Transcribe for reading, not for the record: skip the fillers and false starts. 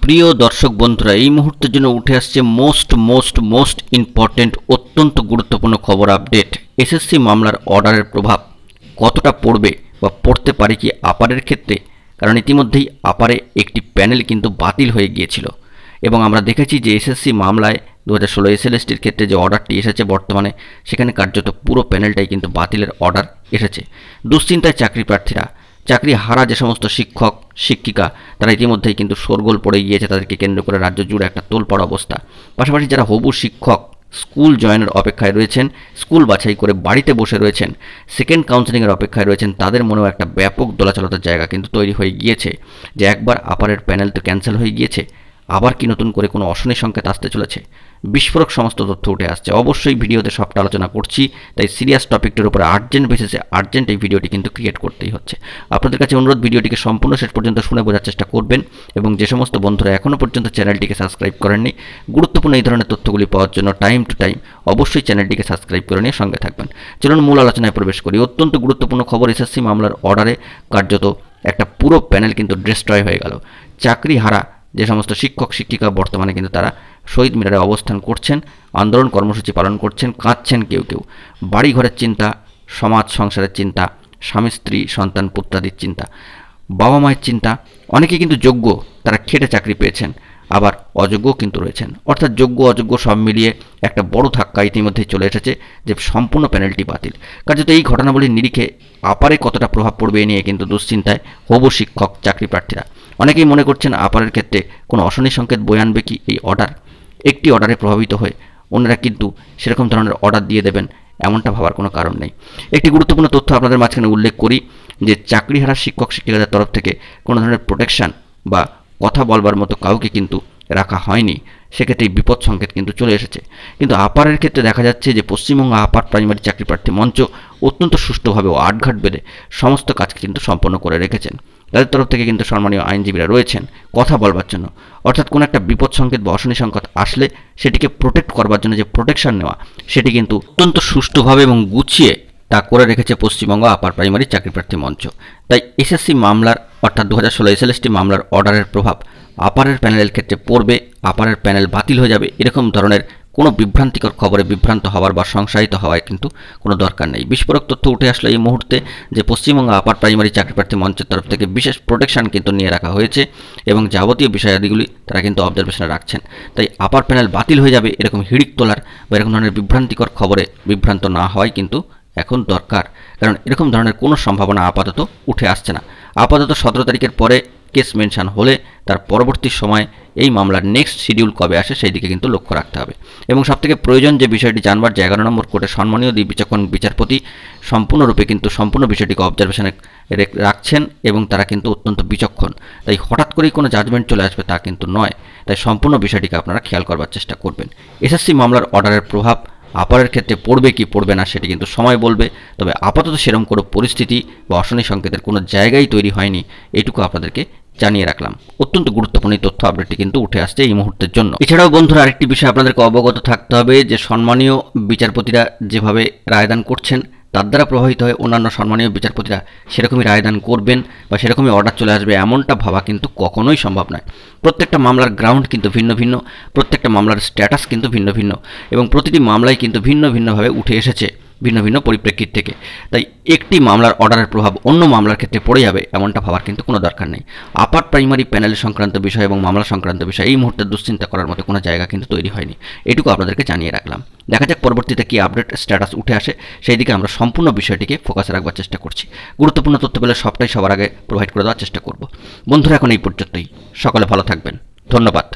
প্রিয় দর্শক বন্ধুরা, এই মুহূর্তের জন্য উঠে আসছে মোস্ট ইম্পর্টেন্ট অত্যন্ত গুরুত্বপূর্ণ খবর আপডেট। এসএসসি মামলার অর্ডারের প্রভাব কতটা পড়বে বা পড়তে পারে কি আপারের ক্ষেত্রে, কারণ ইতিমধ্যেই আপারে একটি প্যানেল কিন্তু বাতিল হয়ে গিয়েছিল এবং আমরা দেখেছি যে এসএসসি মামলায় 2016 এসএলএসটির ক্ষেত্রে যে অর্ডারটি এসেছে বর্তমানে, সেখানে কার্যত পুরো প্যানেলটাই কিন্তু বাতিলের অর্ডার এসেছে। দুশ্চিন্তায় চাকরি প্রার্থীরা, চাকরি হারা যে সমস্ত শিক্ষক শিক্ষিকা, তারা ইতিমধ্যেই কিন্তু শোরগোল পড়ে গিয়েছে, তাদেরকে কেন্দ্র করে রাজ্য জুড়ে একটা তোলপাড় অবস্থা। পাশাপাশি যারা হবু শিক্ষক স্কুল জয়েনের অপেক্ষায় রয়েছেন, স্কুল বাছাই করে বাড়িতে বসে রয়েছেন, সেকেন্ড কাউন্সেলিংয়ের অপেক্ষায় রয়েছেন, তাদের মনেও একটা ব্যাপক দোলাচলতার জায়গা কিন্তু তৈরি হয়ে গিয়েছে যে একবার আপারের প্যানেল তো ক্যান্সেল হয়ে গিয়েছে, আবার কি নতুন করে কোনো অশনি সংকেত আসতে চলেছে। বিস্ফোরক সমস্ত তথ্য উঠে আসছে, অবশ্যই ভিডিওতে সবটা আলোচনা করছি, তাই সিরিয়াস টপিকটির উপরে আর্জেন্ট বেসিসে আর্জেন্ট এই ভিডিওটি কিন্তু ক্রিয়েট করতেই হচ্ছে। আপনাদের কাছে অনুরোধ, ভিডিওটিকে সম্পূর্ণ শেষ পর্যন্ত শুনে বোঝার চেষ্টা করবেন এবং যে সমস্ত বন্ধুরা এখনও পর্যন্ত চ্যানেলটিকে সাবস্ক্রাইব করেননি, গুরুত্বপূর্ণ এই ধরনের তথ্যগুলি পাওয়ার জন্য টাইম টু টাইম অবশ্যই চ্যানেলটিকে সাবস্ক্রাইব করে নিয়ে সঙ্গে থাকবেন। চলুন মূল আলোচনায় প্রবেশ করি। অত্যন্ত গুরুত্বপূর্ণ খবর, এসএসসি মামলার অর্ডারে কার্যত একটা পুরো প্যানেল কিন্তু ডিস্ট্রয় হয়ে গেল। চাকরি হারা যে সমস্ত শিক্ষক শিক্ষিকা বর্তমানে কিন্তু তারা শহীদ মিনারে অবস্থান করছেন, আন্দোলন কর্মসূচি পালন করছেন, কাঁদছেন কেউ কেউ। বাড়ি ঘরের চিন্তা, সমাজ সংসারের চিন্তা, স্বামী স্ত্রী সন্তান পুত্রাদির চিন্তা, বাবা মায়ের চিন্তা। অনেকে কিন্তু যোগ্য, তারা খেটে চাকরি পেয়েছেন, আবার অযোগ্য কিন্তু রয়েছেন, অর্থাৎ যোগ্য অযোগ্য সব মিলিয়ে একটা বড় ধাক্কা ইতিমধ্যেই চলে এসেছে যে সম্পূর্ণ প্যানেলটি বাতিল। কার্যত এই ঘটনাবলীর নিরিখে আপারে কতটা প্রভাব পড়বে এ নিয়ে কিন্তু দুশ্চিন্তায় হবু শিক্ষক চাকরি প্রার্থীরা। অনেকেই মনে করছেন আপারের ক্ষেত্রে কোনো অশনি সংকেত বয়ে আনবে কি এই অর্ডার। একটি অর্ডারে প্রভাবিত হয়ে অন্যরা কিন্তু সেরকম ধরনের অর্ডার দিয়ে দেবেন, এমনটা ভাবার কোনো কারণ নেই। একটি গুরুত্বপূর্ণ তথ্য আপনাদের মাঝখানে উল্লেখ করি যে চাকরিহারা শিক্ষক শিক্ষিকাদের তরফ থেকে কোনো ধরনের প্রোটেকশন বা কথা বলবার মতো কাউকে কিন্তু রাখা হয়নি, সেক্ষেত্রে বিপদ সংকেত কিন্তু চলে এসেছে। কিন্তু আপারের ক্ষেত্রে দেখা যাচ্ছে যে পশ্চিমবঙ্গ আপার প্রাইমারি চাকরি প্রার্থী মঞ্চ অত্যন্ত সুষ্ঠুভাবে ও আটঘাট বেঁধে সমস্ত কাজকে কিন্তু সম্পন্ন করে রেখেছেন। তাদের তরফ থেকে কিন্তু সম্মানীয় আইনজীবীরা রয়েছেন কথা বলবার জন্য, অর্থাৎ কোনো একটা বিপদ সংকেত বা অশনি সংকেত আসলে সেটিকে প্রোটেক্ট করবার জন্য যে প্রোটেকশন নেওয়া, সেটি কিন্তু অত্যন্ত সুষ্ঠুভাবে এবং গুছিয়ে তা করে রেখেছে পশ্চিমবঙ্গ আপার প্রাইমারি চাকরি প্রার্থী মঞ্চ। তাই এসএসসি মামলার অর্থাৎ 2016 এসএলএসটি মামলার অর্ডারের প্রভাব আপারের প্যানেলের ক্ষেত্রে পড়বে, আপারের প্যানেল বাতিল হয়ে যাবে, এরকম ধরনের কোনো বিভ্রান্তিকর খবরে বিভ্রান্ত হওয়ার বা সংশয়িত হওয়ায় কিন্তু কোনো দরকার নেই। বিস্ফোরক তথ্য উঠে আসলো এই মুহূর্তে যে পশ্চিমবঙ্গ আপার প্রাইমারি চাকরি প্রার্থী মঞ্চের তরফ থেকে বিশেষ প্রোটেকশন কিন্তু নিয়ে রাখা হয়েছে এবং যাবতীয় বিষয়াদিগুলি তারা কিন্তু অবজারভেশনে রাখছেন। তাই আপার প্যানেল বাতিল হয়ে যাবে এরকম হিড়িক তোলার বা এরকম ধরনের বিভ্রান্তিকর খবরে বিভ্রান্ত না হওয়াই কিন্তু এখন দরকার, কারণ এরকম ধরনের কোনো সম্ভাবনা আপাতত উঠে আসছে না। আপাতত 17 তারিখের পরে কেস মেনশন হলে তার পরবর্তী সময় এই মামলার নেক্সট শিডিউল কবে আসে সেই দিকে কিন্তু লক্ষ্য রাখতে হবে। এবং সবথেকে প্রয়োজন যে বিষয়টি জানবার, যে 11 নম্বর কোর্টের সম্মানীয় বিচক্ষণ বিচারপতি সম্পূর্ণরূপে কিন্তু সম্পূর্ণ বিষয়টিকে অবজারভেশনে রাখছেন এবং তারা কিন্তু অত্যন্ত বিচক্ষণ। তাই হঠাৎ করেই কোনো জাজমেন্ট চলে আসবে তা কিন্তু নয়, তাই সম্পূর্ণ বিষয়টিকে আপনারা খেয়াল করবার চেষ্টা করবেন। এসএসসি মামলার অর্ডারের প্রভাব আপারের ক্ষেত্রে পড়বে কি পড়বে না সেটি কিন্তু সময় বলবে, তবে আপাতত সেরকম কোনো পরিস্থিতি বা অশনি সংকেতের কোনো জায়গাই তৈরি হয়নি, এইটুকু আপনাদেরকে জানিয়ে রাখলাম। অত্যন্ত গুরুত্বপূর্ণ তথ্য আপডেটটি কিন্তু উঠে আসছে এই মুহূর্তের জন্য। এছাড়াও বন্ধুরা আরেকটি বিষয় আপনাদেরকে অবগত থাকতে হবে যে সম্মানীয় বিচারপতিরা যেভাবে রায়দান করছেন তার দ্বারা প্রভাবিত হয়ে অন্যান্য সম্মানীয় বিচারপতিরা সেরকমই রায়দান করবেন বা সেরকমই অর্ডার চলে আসবে এমনটা ভাবা কিন্তু কখনোই সম্ভব নয়। প্রত্যেকটা মামলার গ্রাউন্ড কিন্তু ভিন্ন ভিন্ন, প্রত্যেকটা মামলার স্ট্যাটাস কিন্তু ভিন্ন ভিন্ন এবং প্রতিটি মামলাই কিন্তু ভিন্ন ভিন্নভাবে উঠে এসেছে ভিন্ন ভিন্ন পরিপ্রেক্ষিত থেকে। তাই একটি মামলার অর্ডারের প্রভাব অন্য মামলার ক্ষেত্রে পড়ে যাবে এমনটা ভাবার কিন্তু কোনো দরকার নেই। আপার প্রাইমারি প্যানেল সংক্রান্ত বিষয় এবং মামলা সংক্রান্ত বিষয় এই মুহূর্তে দুশ্চিন্তা করার মতো কোনো জায়গা কিন্তু তৈরি হয়নি, এটুকু আপনাদেরকে জানিয়ে রাখলাম। দেখা যাক পরবর্তীতে কি আপডেট স্ট্যাটাস উঠে আসে, সেই দিকে আমরা সম্পূর্ণ বিষয়টিকে ফোকাসে রাখবার চেষ্টা করছি। গুরুত্বপূর্ণ তথ্য পেলে সবটাই সবার আগে প্রোভাইড করে দেওয়ার চেষ্টা করব। বন্ধুরা এখন এই পর্যন্তই, সকলে ভালো থাকবেন, ধন্যবাদ।